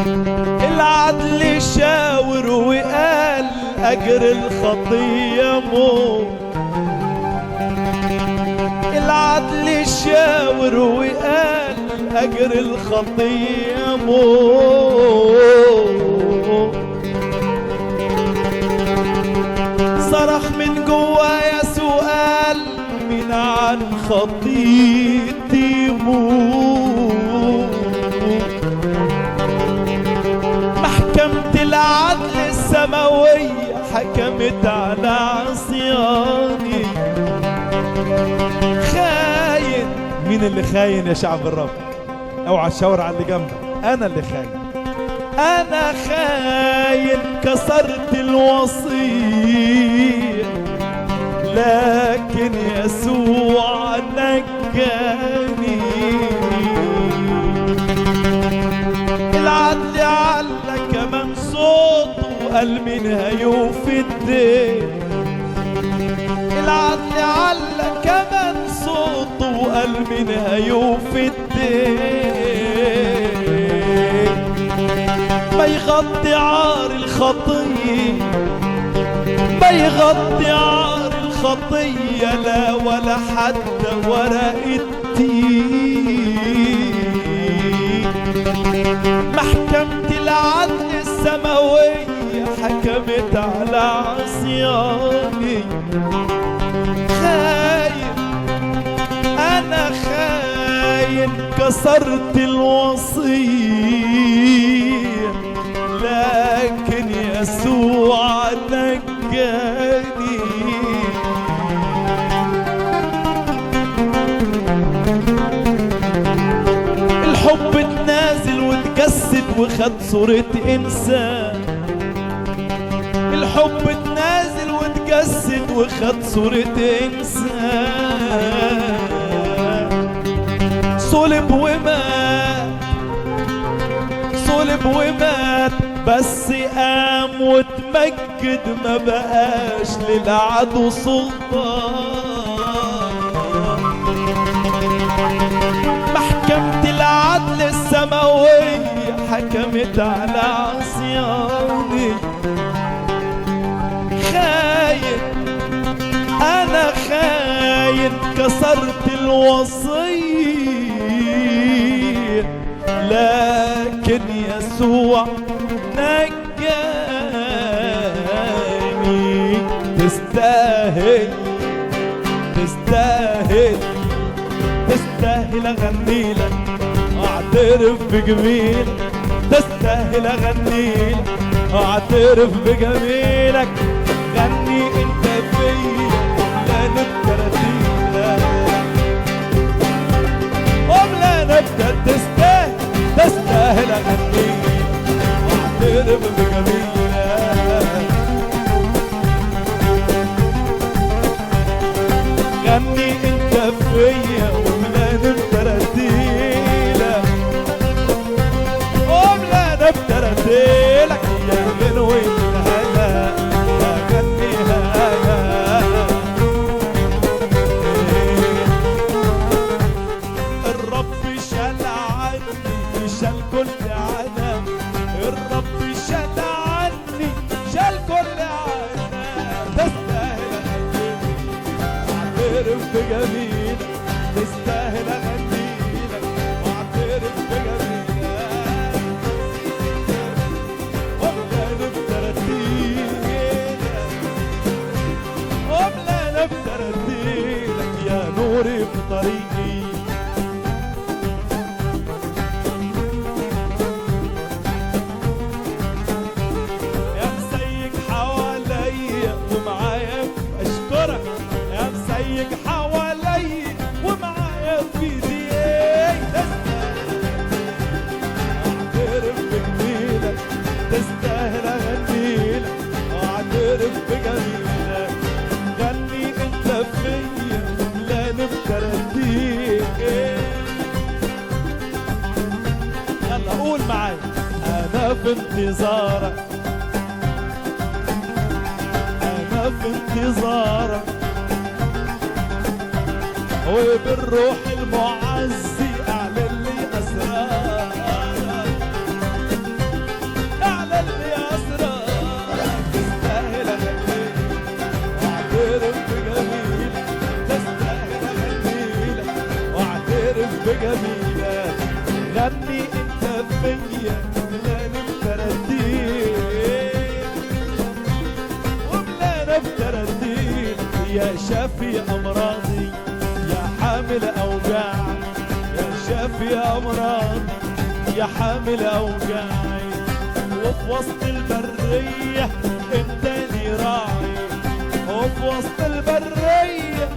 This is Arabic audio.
العدل شاور وقال أجر الخطية موت. العدل شاور وقال أجر الخطية موت. صرخ من جوايا سؤال مين عن خطيتي يموت. محكمة العدل السماوية حكمت على عصياني. خاين. مين اللي خاين يا شعب الرب؟ اوعى تشاور على اللي جنبك. انا اللي خاين. انا خاين كسرت الوصية لكن يسوع نجاني. العدل على كمان صوته وقال مين هيوفي الدين. العدل على كمان صوته وقال مين هيوفي الدين. ما يغطي عار الخطية، ما يغطي عار الخطية لا ولا حتى ورق التين. محكمة العدل السماوية حكمت على عصياني. خاين. أنا خاين كسرت الوصية لكن يسوع نجاني. الحب اتنازل واتجسد وخد صورة إنسان. الحب اتنازل واتجسد وخد صورة إنسان. صلب ومات، صلب ومات بس قام واتمجد. ما بقاش للعدو سلطان. محكمة العدل السماوية حكمت على عصياني. خاين. أنا خاين كسرت الوصية لكن يسوع نجاني. تستاهل، تستاهل، تستاهل أغنيلك أعترف بجميلك. تستاهل أغنيلك أعترف بجميلك. غني انت فيا ولا نبدأ رتيلك ولا نبدأ. تستاهل، تستاهل أغنيلك أعترف بجميلك. غني انت فيا ولا نبدأ رتيلك ولا نبدأ رتيلك. يا غنوي الهنا غنيها أنا. الرب شال عني، شال كل عنا. الرب شال عني، شال كل عنا. تستاهل أغنيلك واعترف بجميلك. تستاهل أغنيلك واعترف بجميلك. ولا نبدأ رتيلك ولا نبدأ رتيلك. يا نوري في طريقي. يا مسيك حواليا ومعايا أشكرك. يا مسيك حواليا ومعايا في ايديك. اعترف بجميلك. تستاهل أغنيلك واعترف بجميلك. غني انت فيا لا نبدأ رديك. يلا قول معايا. انا في انتظارك، انا في انتظارك. وبالروح المعزي اعلن لي اسرارك. ملاني بتردين وملاني بتردين يا شافي أمراضي يا حامل أوجاعي يا شافي أمراضي يا حامل أوجاعي وفي وسط البرية انتني راعي وفي وسط البرية